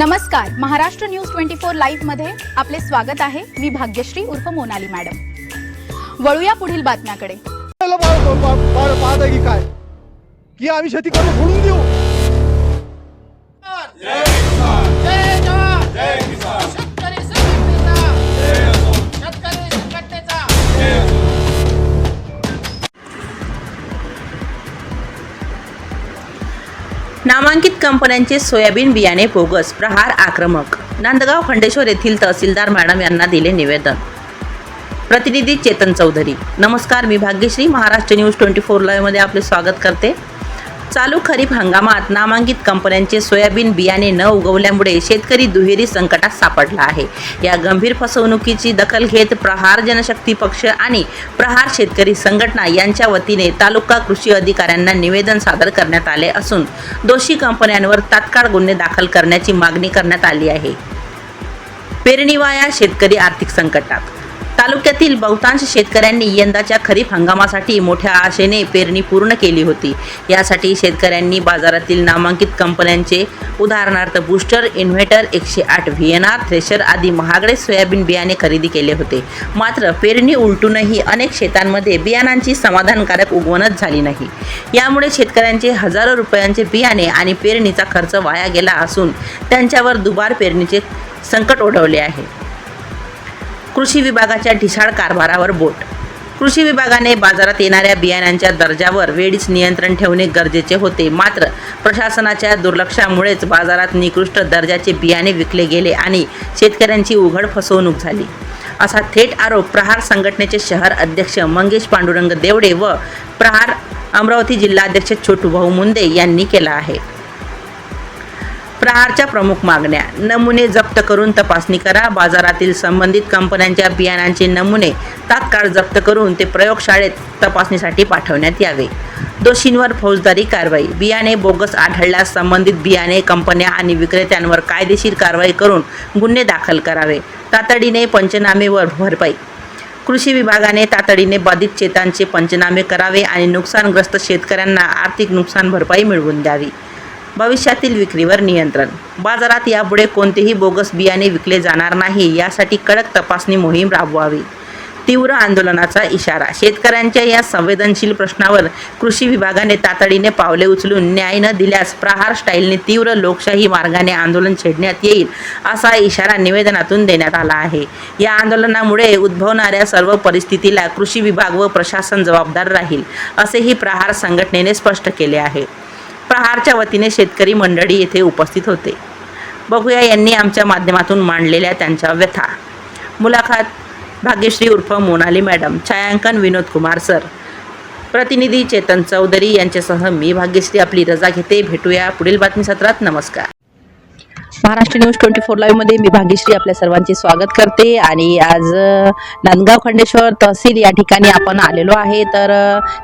नमस्कार, Maharashtra news 24 live मध्ये आपले स्वागत आहे। मी भाग्यश्री उर्फ मोनाली मॅडम। वळूया पुढील बातम्याकडे। पाहता की काय की आम्ही शेती करून सोडून देऊ। जय किसान, जय जवान, जय किसान, शेतकरी संघटनेचा जय असो, शेतकरी संघटनेचा जय असो। नामांकित कंपन्यांचे सोयाबीन बियाणे बोगस, प्रहार आक्रमक। नांदगाव खंडेश्वर येथील तहसीलदार मॅडम यांना दिले निवेदन। प्रतिनिधी चेतन चौधरी। नमस्कार, मी भाग्यश्री महाराष्ट्र न्यूज 24 लाईव्ह मध्ये आपले स्वागत करते। चालू खरीप हंगामात नामांकित कंपन्यांचे सोयाबीन बियाणे न उगवल्यामुळे शेतकरी दुहेरी संकटात सापडला आहे। या गंभीर फसवणुकीची दखल घेत प्रहार जनशक्ती पक्ष आणि प्रहार शेतकरी संघटना यांच्या वतीने तालुका कृषी अधिकाऱ्यांना निवेदन सादर करण्यात आले असून दोषी कंपन्यांवर तात्काळ गुन्हे दाखल करण्याची मागणी करण्यात आली आहे। पेरणीवाया शेतकरी आर्थिक संकटात। तालुक्यातील बहुतांश शेतकऱ्यांनी यंदाच्या खरीप हंगामासाठी मोठ्या आशेने पेरणी पूर्ण केली होती। यासाठी शेतकऱ्यांनी बाजारातील नामांकित कंपन्यांचे उदाहरणार्थ बूस्टर, इन्व्हर्टर, 108 VNR, थ्रेशर आदी महागडे सोयाबीन बियाणे खरेदी केले होते। मात्र पेरणी उलटूनही अनेक शेतांमध्ये बियाणांची समाधानकारक उगवणच झाली नाही। यामुळे शेतकऱ्यांचे हजारो रुपयांचे बियाणे आणि पेरणीचा खर्च वाया गेला असून त्यांच्यावर दुबार पेरणीचे संकट ओढवले आहे। कृषी विभागाच्या ढिसाळ कारभारावर बोट। कृषी विभागाने बाजारात येणाऱ्या बियाण्यांच्या दर्जावर वेळीच नियंत्रण ठेवणे गरजेचे होते। मात्र प्रशासनाच्या दुर्लक्षामुळेच बाजारात निकृष्ट दर्जाचे बियाणे विकले गेले आणि शेतकऱ्यांची उघड फसवणूक झाली, असा थेट आरोप प्रहार संघटनेचे शहर अध्यक्ष मंगेश पांडुरंग देवडे व प्रहार अमरावती जिल्हाध्यक्ष छोटू भाऊ मुंदे यांनी केला आहे। प्रहारच्या प्रमुख मागण्या: नमुने जप्त करून तपासणी करा। बाजारातील संबंधित कंपन्यांच्या बियाणांचे नमुने तात्काळ जप्त करून ते प्रयोगशाळेत तपासणीसाठी पाठवण्यात यावे। दोषींवर फौजदारी कारवाई। बियाणे बोगस आढळल्यास संबंधित बियाणे कंपन्या आणि विक्रेत्यांवर कायदेशीर कारवाई करून गुन्हे दाखल करावे। तातडीने पंचनामे व भरपाई। कृषी विभागाने तातडीने बाधित शेतांचे पंचनामे करावे आणि नुकसानग्रस्त शेतकऱ्यांना आर्थिक नुकसान भरपाई मिळवून द्यावी। भविष्यातील विक्रीवर नियंत्रण। बाजारात यापुढे कोणतेही बोगस बियाणे विकले जाणार नाही यासाठी कडक तपासणी मोहीम राबवावी। तीव्र आंदोलनाचा इशारा। शेतकऱ्यांच्या या संवेदनशील प्रश्नावर कृषी विभागाने तातडीने पावले उचलून न्याय न दिल्यास प्रहार स्टाईलने तीव्र लोकशाही मार्गाने आंदोलन छेडण्यात येईल, असा इशारा निवेदनातून देण्यात आला आहे। या आंदोलनामुळे उद्भवणाऱ्या सर्व परिस्थितीला कृषी विभाग व प्रशासन जबाबदार राहील, असेही प्रहार संघटनेने स्पष्ट केले आहे। प्रहारच्या वतीने शेतकरी मंडळी येथे उपस्थित होते। बघूया यांनी आमच्या माध्यमातून मांडलेल्या त्यांच्या व्यथा। मुलाखत: भाग्यश्री उर्फ मोनाली मॅडम। छायांकन: विनोद कुमार सर। प्रतिनिधी चेतन चौधरी यांच्यासह मी भाग्यश्री आपली रजा घेते। भेटूया पुढील बातमी सत्रात। नमस्कार। महाराष्ट्र न्यूज 24 लाईव्ह मध्ये मी भाग्यश्री आपल्या सर्वांचे स्वागत करते। आणि आज नांदगाव खंडेश्वर तहसील या ठिकाणी आपण आलेलो आहे। तर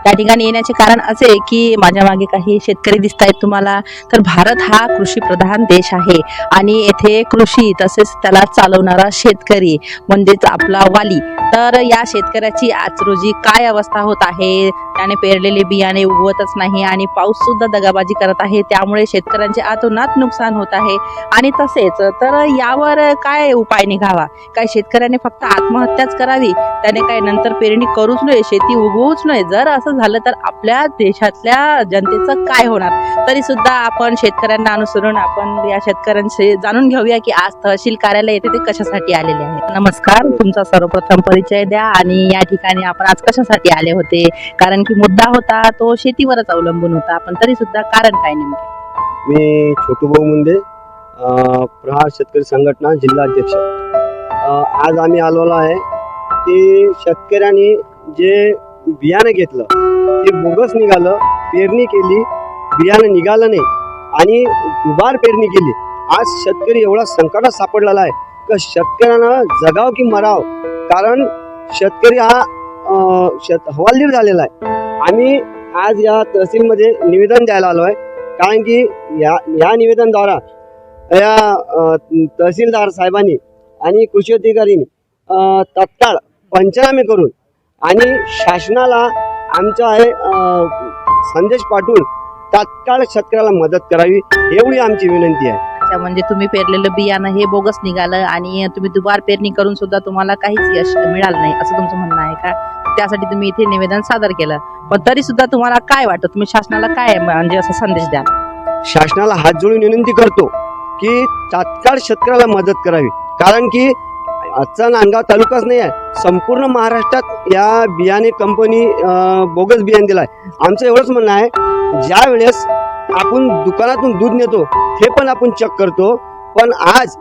त्या ठिकाणी येण्याचे कारण असे की माझ्या मागे काही शेतकरी दिसत आहेत तुम्हाला। तर भारत हा कृषी प्रधान देश आहे आणि येथे कृषी तसेच त्याला चालवणारा शेतकरी म्हणजेच आपला वाली। तर या शेतकऱ्याची आज रोजी काय अवस्था होत आहे, त्याने पेरलेले बियाणे उगवतच नाही आणि पाऊस सुद्धा दगाबाजी करत आहे, त्यामुळे शेतकऱ्यांचे अतोनात नुकसान होत आहे। आणि तसेच तर यावर काय उपाय निघावा? काय शेतकऱ्याने फक्त आत्महत्याच करावी, त्याने काय नंतर पेरणी करूच नये, शेती उगवूच नये? जर असं झालं तर आपल्या देशातल्या जनतेचं काय होणार? तरी सुद्धा आपण शेतकऱ्यांना अनुसरून आपण या शेतकऱ्यांशी जाणून घेऊया की आज तहसील कार्यालय येथे ते कशासाठी आलेले आहेत। नमस्कार, तुमचा सर्वप्रथम परिचय द्या आणि या ठिकाणी आपण आज कशासाठी आले होते? कारण की मुद्दा होता तो शेतीवरच अवलंबून होता, पण तरी सुद्धा कारण काय नेमके? मी छोटू भाऊ मुंदे, प्रहार शेतकरी संघटना जिल्हाध्यक्ष। आज आम्ही आलेलो आहे की शेतकऱ्यांनी जे बियाणं घेतलं ते बोगस निघालं, पेरणी केली, बियाणं निघालं नाही आणि दुबार पेरणी केली। आज शेतकरी एवढा संकटात सापडलेला आहे की शेतकऱ्यांना जगाव की मराव, कारण शेतकरी हा हवालदिल झालेला आहे। आम्ही आज या तहसीलमध्ये निवेदन द्यायला आलो आहे, कारण की या निवेदनद्वारा या तहसीलदार साहेबांनी आणि कृषी अधिकाऱ्यांनी तत्काळ पंचनामे करून आणि शासनाला आमचा संदेश पाठवून तात्काळ शेतकऱ्याला मदत करावी, एवढी आमची विनंती आहे। अच्छा, म्हणजे तुम्ही पेरलेलं बियाणं हे बोगस निघालं आणि तुम्ही दुबार पेरणी करून सुद्धा तुम्हाला काहीच यश मिळालं नाही असं तुमचं म्हणणं आहे का? त्यासाठी तुम्ही इथे निवेदन सादर केलं, पण तरी सुद्धा तुम्हाला काय वाटतं, तुम्ही शासनाला काय म्हणजे असा संदेश द्याल? शासनाला हात जोडून विनंती करतो की तात्काळ शेतकऱ्याला मदत करावी. कारण की आजचा नांदगाव तालुकाच नाही आहे, संपूर्ण महाराष्ट्रात या बियाणे कंपनी बोगस बियाणे दिलाय. आमचं एवढंच म्हणणं आहे, ज्या वेळेस आपण दुकानातून दूध नेतो हे पण आपण चेक करतो, पण आज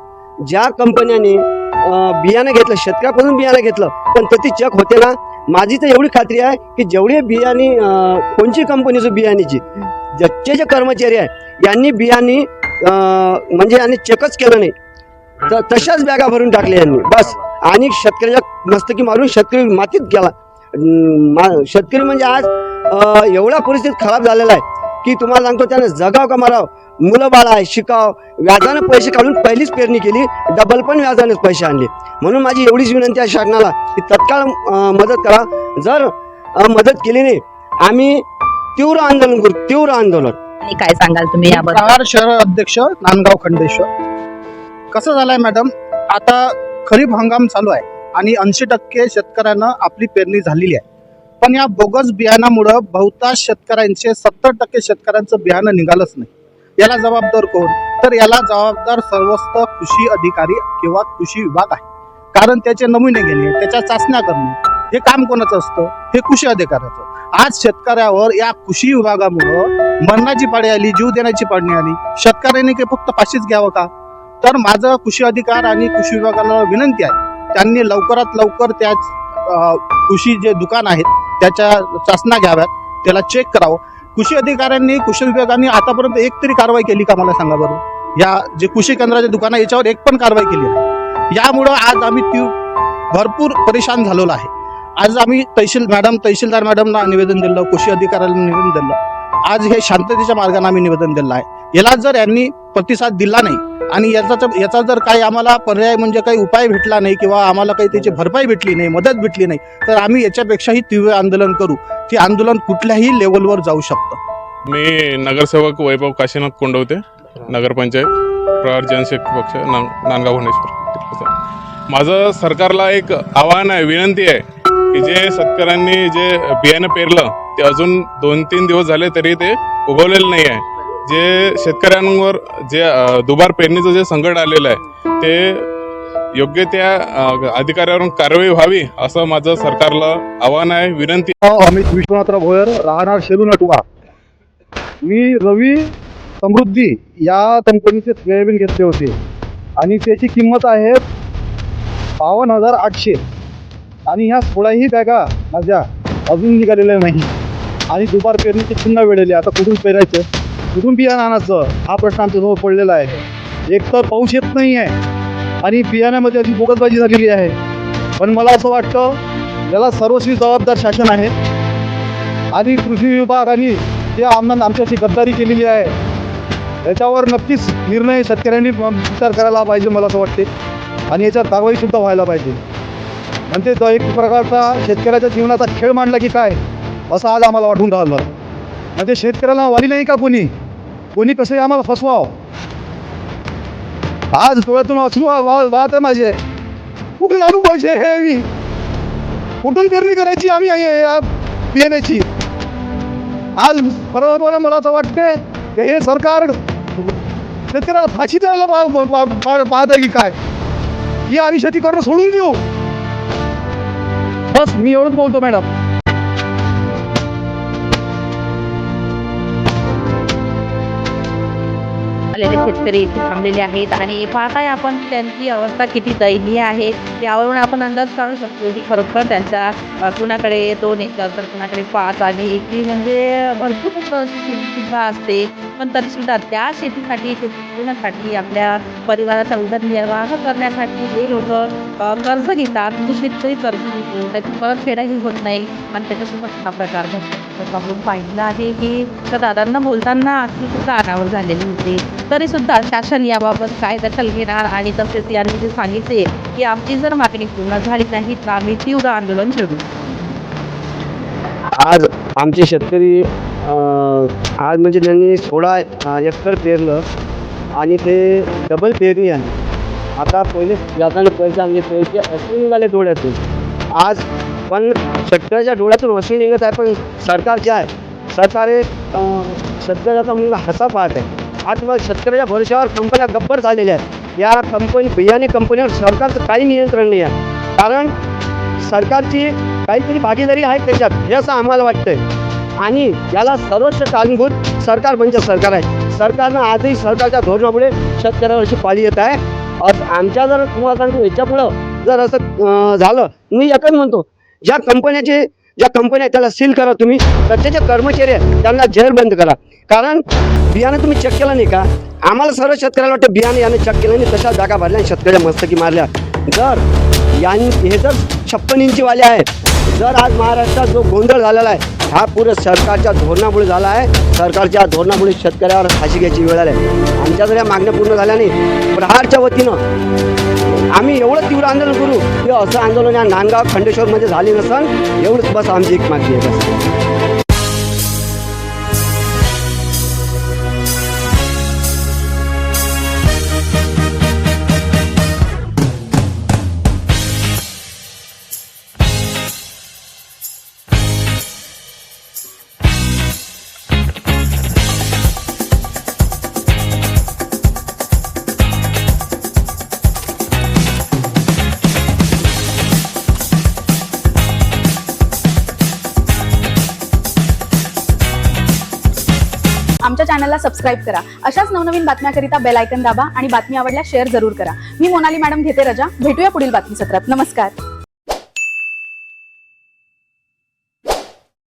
ज्या कंपन्याने बियाणं घेतलं, शेतकऱ्यापासून बियाणं घेतलं, पण ते चेक होते ना. माझी तर एवढी खात्री आहे की जेवढे बियाणे कोणची कंपनीचं बियाणेची जे कर्मचारी आहे यांनी बियाणे म्हणजे यांनी चेकच केलं नाही, तर तशाच बॅगा भरून टाकल्या यांनी बस. आणि शेतकऱ्याच्या मस्तकी मारून शेतकरी मातीत गेला. शेतकरी म्हणजे आज एवढा परिस्थिती खराब झालेला आहे की तुम्हाला सांगतो, त्याने जगाव का माराव, मुलं बाळा आहे, शिकाव, व्याजानं पैसे काढून पहिलीच पेरणी केली, डबल पण व्याजानेच पैसे आणले. म्हणून माझी एवढीच विनंती आहे शासनाला की तत्काळ मदत करा. जर मदत केली नाही आम्ही तीव्र आंदोलन करू, तीव्र आंदोलन. आणि काय सांगाल तुम्ही याबद्दल? प्रहार शहर अध्यक्ष नांदगाव खंडेश्वर. कसं झालंय मॅडम, आता खरीप हंगाम चालू आहे आणि 80% शेतकऱ्यांना आपली पेरणी झालेली आहे, पण या बोगस बियाणामुळं बहुतांश शेतकऱ्यांचे 70% शेतकऱ्यांचं बियाणं निघालंच नाही. याला जबाबदार कोण? तर याला जबाबदार सर्वस्व कृषी अधिकारी किंवा कृषी विभाग आहे. कारण त्याचे नमुने घेणे, त्याच्या चाचण्या करणे हे काम कोणाचं असतं? हे कृषी अधिकाऱ्याचं. आज शेतकऱ्यावर या कृषी विभागामुळं मरणाची पाळी आली, जीव देण्याची पाळी आली. शेतकऱ्यांनी काही फक्त फाशीच घ्यावं का? तर माझं कृषी अधिकार आणि कृषी विभागाला विनंती आहे, त्यांनी लवकरात लवकर त्या कृषी जे दुकान आहेत त्याच्या चाचण्या घ्याव्यात, त्याला चेक करावं. कृषी अधिकाऱ्यांनी, कृषी विभागाने आतापर्यंत एक तरी कारवाई केली का मला सांगा बरं? या जे कृषी केंद्राचे दुकान आहे याच्यावर एक पण कारवाई केली नाही. यामुळं आज आम्ही भरपूर परेशान झालेलो आहे. आज आम्ही तहसीलदार मॅडमना निवेदन दिलं, कृषी अधिकाऱ्याला निवेदन दिलं. आज हे शांततेच्या मार्गाने आम्ही निवेदन दिलं आहे. याला जर यांनी प्रतिसाद दिला नाही आणि याचा जर काही आम्हाला पर्याय म्हणजे काही उपाय भेटला नाही किंवा आम्हाला काही त्याची भरपाई भेटली नाही, मदत भेटली नाही, तर आम्ही याच्यापेक्षाही तीव्र आंदोलन करू. ते आंदोलन कुठल्याही लेवलवर जाऊ शकतं. मी नगरसेवक वैभव काशीनाथ कोंडवते, नगरपंचायत, प्रहार जनशक्ती पक्ष, नांदगाव खंडेश्वर. माझं सरकारला एक आव्हान आहे, विनंती आहे की जे शेतकऱ्यांनी जे बियाणं पेरलं ते अजून 2-3 दिवस झाले तरी ते उगवलेलं नाही आहे. जे शेतकऱ्यांवर जे दुबार पेरणीचं जे संकट आलेलं आहे ते योग्य त्या अधिकाऱ्यावरून कारवाई व्हावी असं माझं सरकारला आव्हान आहे, विनंती. अमित विश्वनाथराव भोयर, राहणार शेलू नटवा. मी रवी समृद्धी या कंपनीचे सोयाबीन घेतले होते आणि त्याची किंमत आहे 52,800 आणि ह्या 16ही बॅगा माझ्या अजून निघालेल्या नाही आणि दुबार पेरणीची पुन्हा वेळ आली. आता कुठून पेरायचं, कुठून बियाणं आणायचं हा प्रश्न आमच्यासमोर पडलेला आहे. एक तर पाऊस येत नाही आहे आणि बियाण्यामध्ये अशी बोगसबाजी झालेली आहे. पण मला असं वाटतं याला सर्वस्वी जबाबदार शासन आहे आणि कृषी विभागाने जे आमच्याशी गद्दारी केलेली आहे याच्यावर नक्कीच निर्णय शेतकऱ्यांनी विचार करायला पाहिजे मला असं वाटते आणि याच्यात कारवाईसुद्धा व्हायला पाहिजे. म्हणजे तो एक प्रकारचा शेतकऱ्याच्या जीवनाचा खेळ मांडला की काय असं आज आम्हाला वाटून राहिलं. म्हणजे शेतकऱ्याला वाली नाही का कोणी कसंही आम्हाला फसवावं. आज डोळ्यातून अश्रू वाहत आहे माझे. कुठून आणू पैसे हे मी, कुठून पेरणी करायची आम्ही बियाण्याची? आज बरोबर मला असं वाटते की हे सरकार शेतकऱ्याला फाशी द्यायला पाहत आहे की काय, की आम्ही शेती करणं सोडून देऊ? बस मी एवढंच बोलतो मॅडम. आलेले शेतकरी इथे थांबलेले आहेत आणि पाहताय आपण त्यांची अवस्था किती दयनीय आहे. त्यावरून आपण अंदाज काढू शकतो की खरोखर त्यांच्या कुणाकडे 2 एकर तर कुणाकडे 5 आणि इतकी म्हणजे भरपूर सुद्धा असते. पण तरीसुद्धा त्या शेतीसाठी आपल्या परिवाराचा उदरनिर्वाह करण्यासाठी हे लोक कर्ज घेतात. शेतकरी कर्ज घेतो, त्याची परतफेडही होत नाही आणि त्याच्यासोबत हा प्रकार घडतो. आपण पाहिलं आहे की त्या दादांना बोलताना सुद्धा अनावर झालेली होती. तरी सुद्धा शासन याबाबत काय दखल घेणार आणि तसेच यांनी जे सांगितले की आमची जर मागणी पूर्ण झाली नाही तर आम्ही तीव्र आंदोलन छेडू. आज आमचे शेतकरी आज म्हणजे त्यांनी 16 एकर पेरलं आणि ते डबल पेरणी आहे. आता पहिले जाताना पैसे आमचे पैसे असे निघाले डोळ्यातून. आज पण शेतकऱ्याच्या डोळ्यातून असे निघत आहे, पण सरकार जे आहे सरकार हे शेतकऱ्याचा मुलगा हसा पाहत आहे. आज मग शेतकऱ्याच्या भरोश्यावर कंपन्या गब्बर झालेल्या आहेत. या बियाणे कंपनीवर सरकारचं काही नियंत्रण नाही आहे, कारण सरकारची काहीतरी भागीदारी आहे त्याच्यात, हे असं आम्हाला वाटतंय. आणि याला सर्वोच्च कारणीभूत सरकार म्हणजे सरकार आहे. सरकारनं आजही सरकारच्या धोरणामुळे शेतकऱ्यावर अशी पाळी येत आहे. आमच्या जर तुम्हाला सांगतो याच्यापुढं जर असं झालं, मी एकच म्हणतो, ज्या कंपन्या त्याला सील करा तुम्ही, तर त्याचे कर्मचारी आहेत त्यांना जेल बंद करा. कारण बियाणं तुम्ही चेक केलं नाही का? आम्हाला सर्व शेतकऱ्याला वाटतं बियाणे याने चेक केलं नाही, तशा जागा भरल्या आणि शेतकऱ्या मस्तकी मारल्या. जर हे जर 56 इंचीवाले आहेत, जर आज महाराष्ट्रात जो गोंधळ झालेला आहे हा पुरं सरकारच्या धोरणामुळे झाला आहे. सरकारच्या धोरणामुळे शेतकऱ्यावर फाशी घ्यायची वेळ आली आहे. आमच्या जर या मागण्या पूर्ण झाल्या नाही, प्रहारच्या वतीनं आम्ही एवढं तीव्र आंदोलन करू की असं आंदोलन या नांदगाव खंडेश्वरमध्ये झाले नसेल, एवढंच बस आमची एक मागणी आहे. बस. आमच्या चॅनलला सबस्क्राईब करा. अशाच नवनवीन बातम्याकरिता बेल आयकन दाबा आणि बातमी आवडल्यास शेअर जरूर करा. मी मोनाली मॅडम घेते रजा. भेटूया पुढील बातमी सत्रात. नमस्कार.